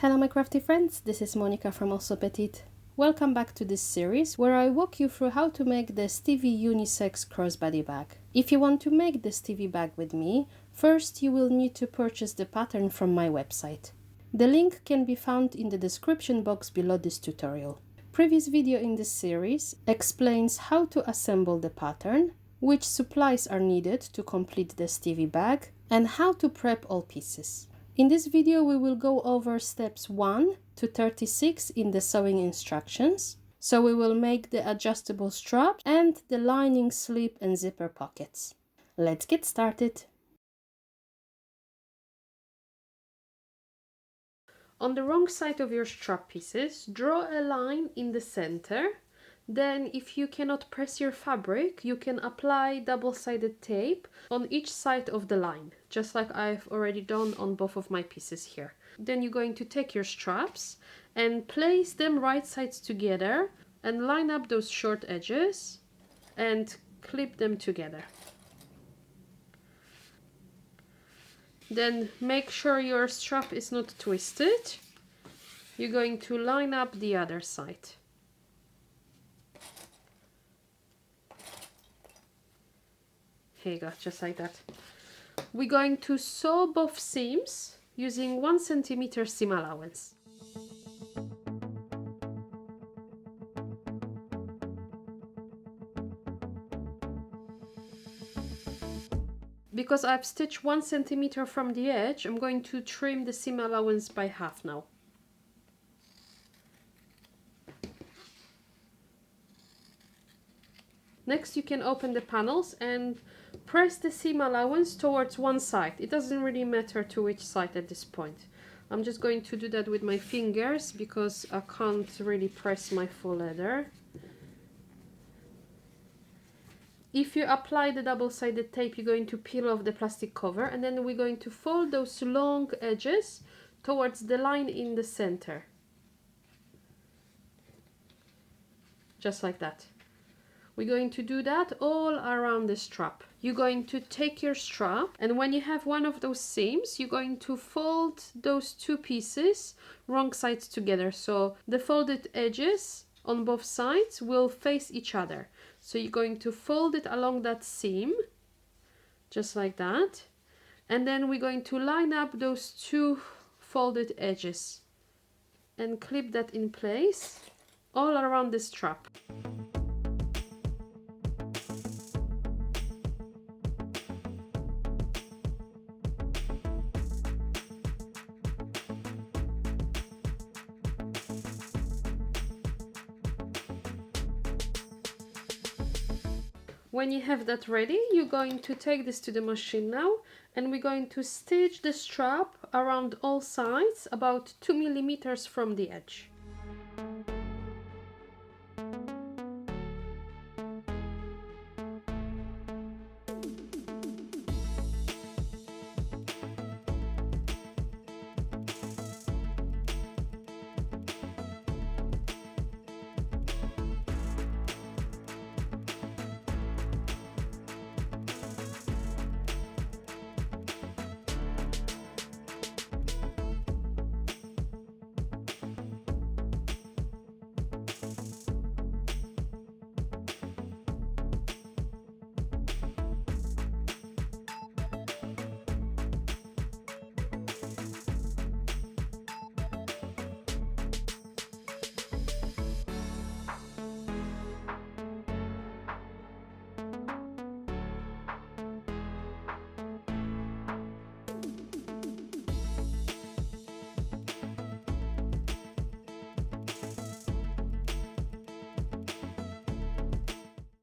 Hello my crafty friends, this is Monica from Allsewpetite. Welcome back to this series where I walk you through how to make the Stevie unisex crossbody bag. If you want to make the Stevie bag with me, first you will need to purchase the pattern from my website. The link can be found in the description box below this tutorial. Previous video in this series explains how to assemble the pattern, which supplies are needed to complete the Stevie bag, and how to prep all pieces. In this video we will go over steps 1 to 36 in the sewing instructions. So we will make the adjustable strap and the lining slip and zipper pockets. Let's get started. On the wrong side of your strap pieces, draw a line in the center. Then, if you cannot press your fabric, you can apply double-sided tape on each side of the line, just like I've already done on both of my pieces here. Then you're going to take your straps and place them right sides together and line up those short edges and clip them together. Then make sure your strap is not twisted. You're going to line up the other side. Here you go, just like that. We're going to sew both seams using 1 centimeter seam allowance. Because I've stitched 1 centimeter from the edge, I'm going to trim the seam allowance by half now. Next, you can open the panels and press the seam allowance towards one side. It doesn't really matter to which side at this point. I'm just going to do that with my fingers because I can't really press my full leather. If you apply the double-sided tape, you're going to peel off the plastic cover, and then we're going to fold those long edges towards the line in the center. Just like that. We're going to do that all around the strap. You're going to take your strap, and when you have one of those seams, you're going to fold those two pieces wrong sides together. So the folded edges on both sides will face each other. So you're going to fold it along that seam, just like that. And then we're going to line up those two folded edges and clip that in place all around the strap. When you have that ready, you're going to take this to the machine now, and we're going to stitch the strap around all sides about 2 millimeters from the edge.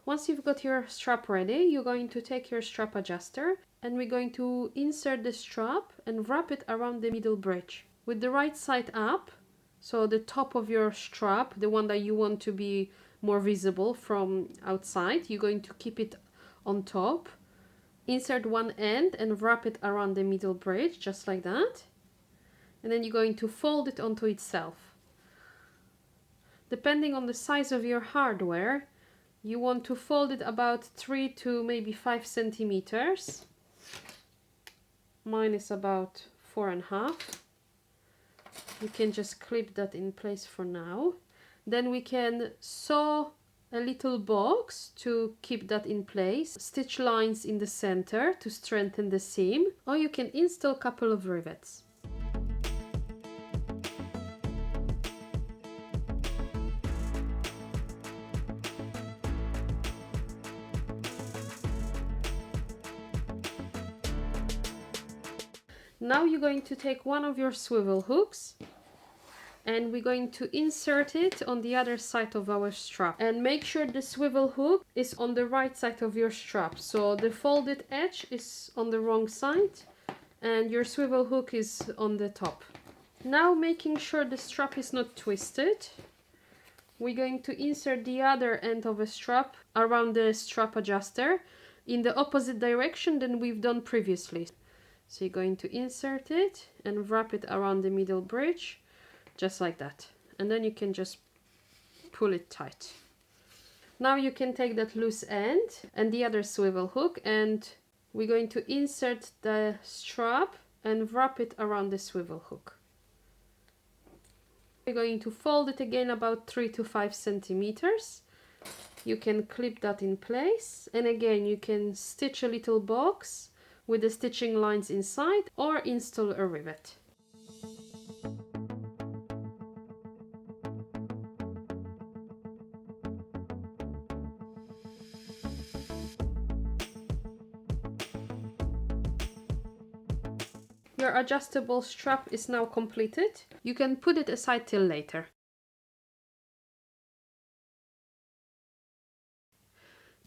Once you've got your strap ready, you're going to take your strap adjuster and we're going to insert the strap and wrap it around the middle bridge. With the right side up, so the top of your strap, the one that you want to be more visible from outside, you're going to keep it on top. Insert one end and wrap it around the middle bridge, just like that. And then you're going to fold it onto itself. Depending on the size of your hardware, you want to fold it about 3 to maybe 5 centimeters. Mine is about 4.5. You can just clip that in place for now. Then we can sew a little box to keep that in place, stitch lines in the center to strengthen the seam, or you can install a couple of rivets. Now you're going to take one of your swivel hooks and we're going to insert it on the other side of our strap, and make sure the swivel hook is on the right side of your strap, so the folded edge is on the wrong side and your swivel hook is on the top. Now, making sure the strap is not twisted, we're going to insert the other end of a strap around the strap adjuster in the opposite direction than we've done previously. So you're going to insert it and wrap it around the middle bridge, just like that. And then you can just pull it tight. Now you can take that loose end and the other swivel hook, and we're going to insert the strap and wrap it around the swivel hook. We're going to fold it again about 3 to 5 centimeters. You can clip that in place, and again you can stitch a little box with the stitching lines inside or install a rivet. Your adjustable strap is now completed. You can put it aside till later.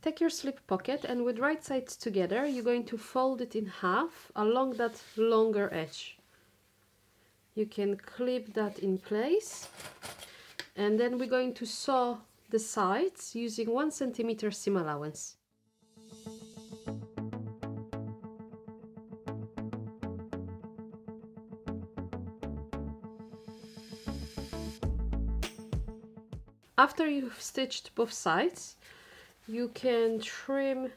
Take your slip pocket and with right sides together, you're going to fold it in half along that longer edge. You can clip that in place, and then we're going to sew the sides using 1 centimeter seam allowance. After you've stitched both sides, you can trim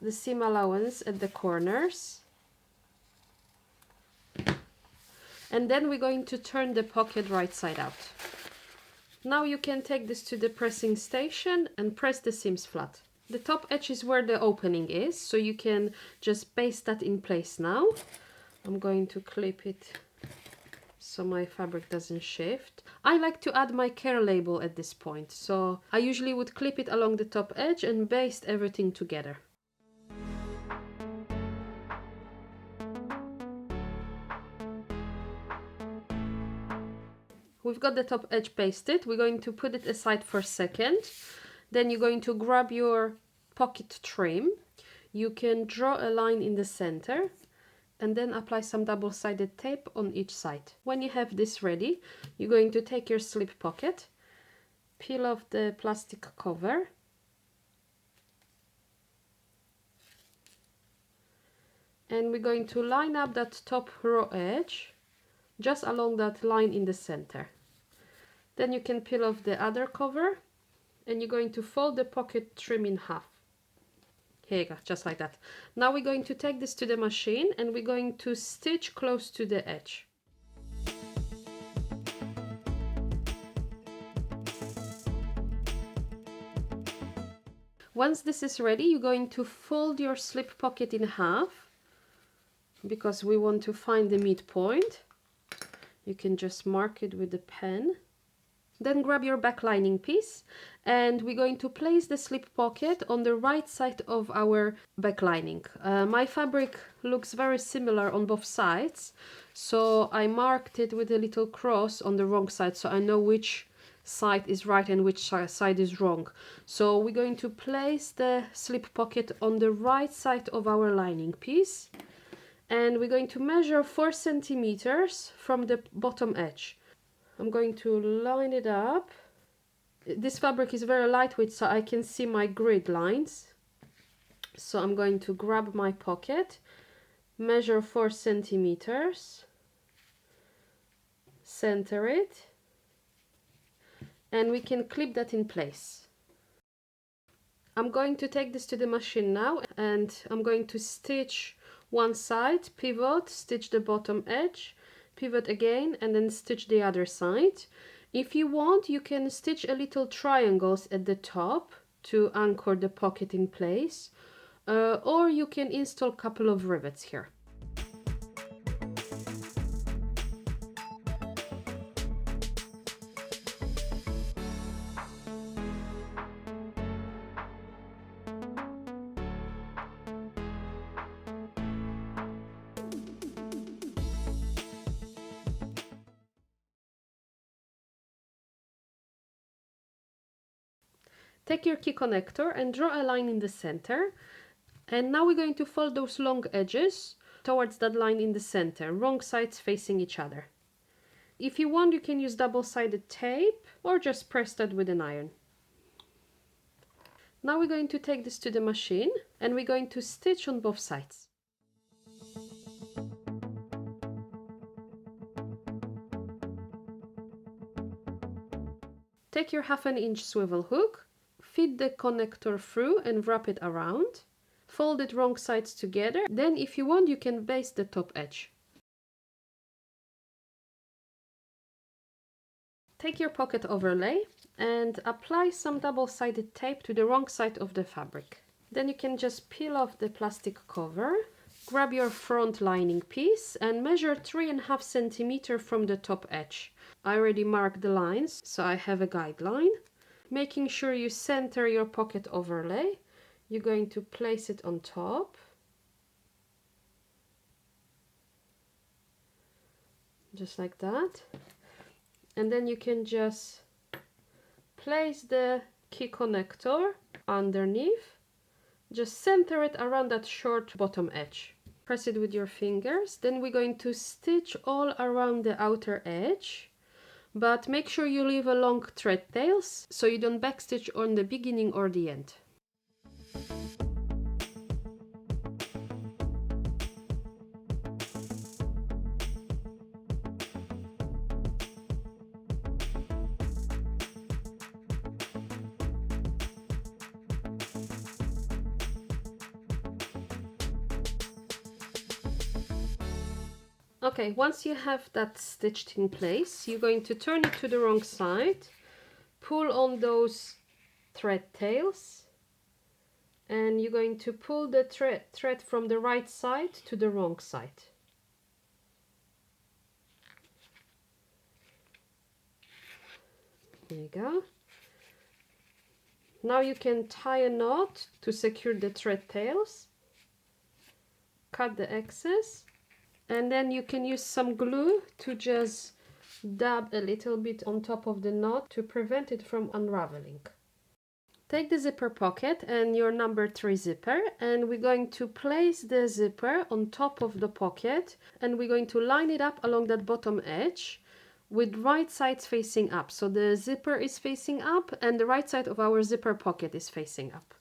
the seam allowance at the corners, and then we're going to turn the pocket right side out. Now you can take this to the pressing station and press the seams flat. The top edge is where the opening is, so you can just paste that in place now. I'm going to clip it so my fabric doesn't shift. I like to add my care label at this point, so I usually would clip it along the top edge and baste everything together. We've got the top edge pasted. We're going to put it aside for a second. Then you're going to grab your pocket trim. You can draw a line in the center and then apply some double-sided tape on each side. When you have this ready, you're going to take your slip pocket, peel off the plastic cover, and we're going to line up that top raw edge just along that line in the center. Then you can peel off the other cover, and you're going to fold the pocket trim in half. Here you go, just like that. Now we're going to take this to the machine and we're going to stitch close to the edge. Once this is ready, you're going to fold your slip pocket in half because we want to find the midpoint. You can just mark it with a pen. Then grab your back lining piece and we're going to place the slip pocket on the right side of our back lining. My fabric looks very similar on both sides, so I marked it with a little cross on the wrong side so I know which side is right and which side is wrong. So we're going to place the slip pocket on the right side of our lining piece, and we're going to measure 4 centimeters from the bottom edge. I'm going to line it up. This fabric is very lightweight, so I can see my grid lines. So I'm going to grab my pocket, measure 4 centimeters, center it, and we can clip that in place. I'm going to take this to the machine now, and I'm going to stitch one side, pivot, stitch the bottom edge, pivot again, and then stitch the other side. If you want, you can stitch a little triangles at the top to anchor the pocket in place, or you can install a couple of rivets here. Take your key connector and draw a line in the center. And now we're going to fold those long edges towards that line in the center, wrong sides facing each other. If you want, you can use double-sided tape or just press that with an iron. Now we're going to take this to the machine and we're going to stitch on both sides. Take your 1/2 inch swivel hook, feed the connector through and wrap it around. Fold it wrong sides together. Then if you want, you can baste the top edge. Take your pocket overlay and apply some double-sided tape to the wrong side of the fabric. Then you can just peel off the plastic cover, grab your front lining piece and measure 3.5 centimeters from the top edge. I already marked the lines, so I have a guideline. Making sure you center your pocket overlay, you're going to place it on top. Just like that. And then you can just place the key connector underneath. Just center it around that short bottom edge. Press it with your fingers. Then we're going to stitch all around the outer edge. But make sure you leave a long thread tails so you don't backstitch on the beginning or the end. Okay, once you have that stitched in place, you're going to turn it to the wrong side, pull on those thread tails, and you're going to pull the thread from the right side to the wrong side. There you go. Now you can tie a knot to secure the thread tails, cut the excess. And then you can use some glue to just dab a little bit on top of the knot to prevent it from unraveling. Take the zipper pocket and your number 3 zipper, and we're going to place the zipper on top of the pocket, and we're going to line it up along that bottom edge with right sides facing up. So the zipper is facing up and the right side of our zipper pocket is facing up.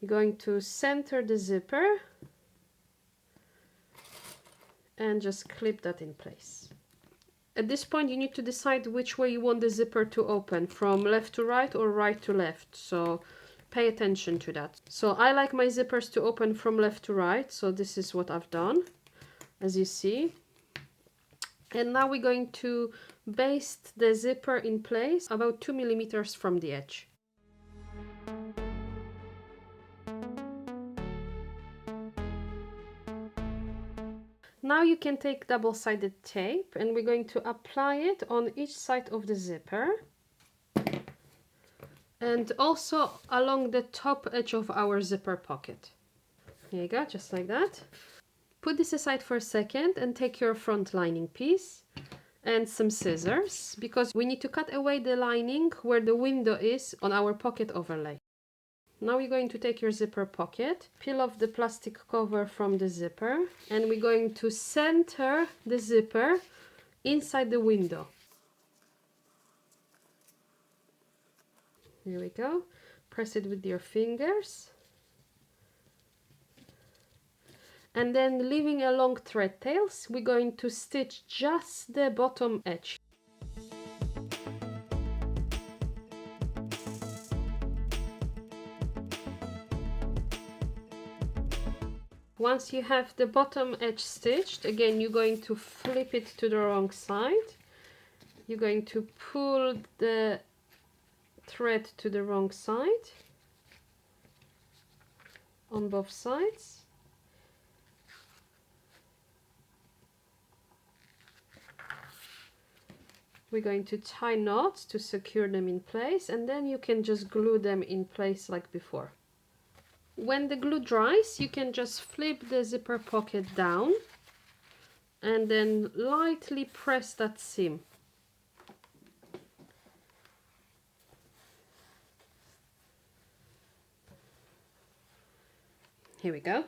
You're going to center the zipper and just clip that in place. At this point you need to decide which way you want the zipper to open, from left to right or right to left, so pay attention to that. So I like my zippers to open from left to right, so this is what I've done, as you see. And now we're going to baste the zipper in place about 2 millimeters from the edge. Now you can take double-sided tape and we're going to apply it on each side of the zipper and also along the top edge of our zipper pocket. There you go, just like that. Put this aside for a second and take your front lining piece and some scissors, because we need to cut away the lining where the window is on our pocket overlay. Now you're going to take your zipper pocket, peel off the plastic cover from the zipper, and we're going to center the zipper inside the window. Here we go. Press it with your fingers. And then leaving a long thread tails, we're going to stitch just the bottom edge. Once you have the bottom edge stitched, again you're going to flip it to the wrong side. You're going to pull the thread to the wrong side on both sides. We're going to tie knots to secure them in place, and then you can just glue them in place like before. When the glue dries, you can just flip the zipper pocket down and then lightly press that seam. Here we go.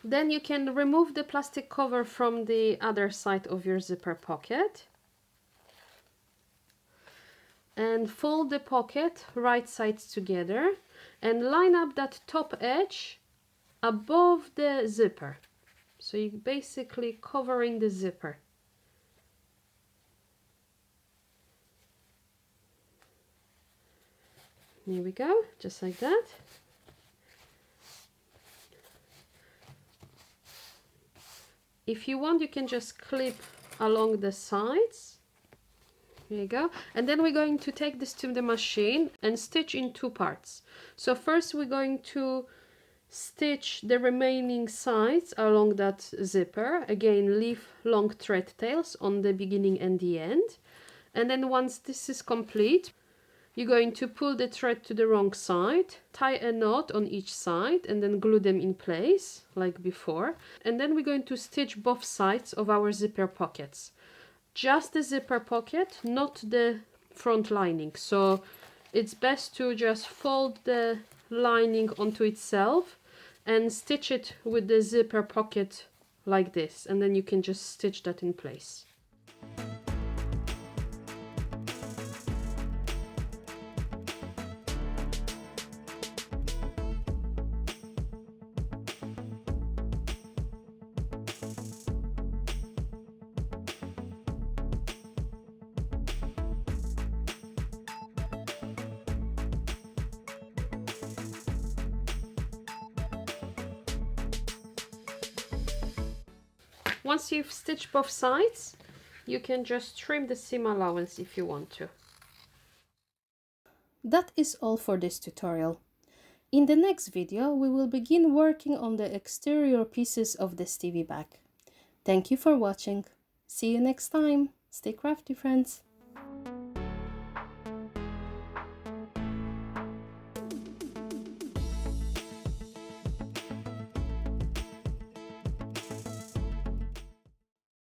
Then you can remove the plastic cover from the other side of your zipper pocket and fold the pocket right sides together and line up that top edge above the zipper. So you're basically covering the zipper. Here we go, just like that. If you want, you can just clip along the sides. Here you go. And then we're going to take this to the machine and stitch in two parts. So first we're going to stitch the remaining sides along that zipper. Again, leave long thread tails on the beginning and the end. And then once this is complete, you're going to pull the thread to the wrong side, tie a knot on each side, and then glue them in place like before. And then we're going to stitch both sides of our zipper pockets. Just the zipper pocket, not the front lining. So it's best to just fold the lining onto itself and stitch it with the zipper pocket like this, and then you can just stitch that in place. Once you've stitched both sides, you can just trim the seam allowance if you want to. That is all for this tutorial. In the next video, we will begin working on the exterior pieces of the Stevie bag. Thank you for watching. See you next time. Stay crafty, friends.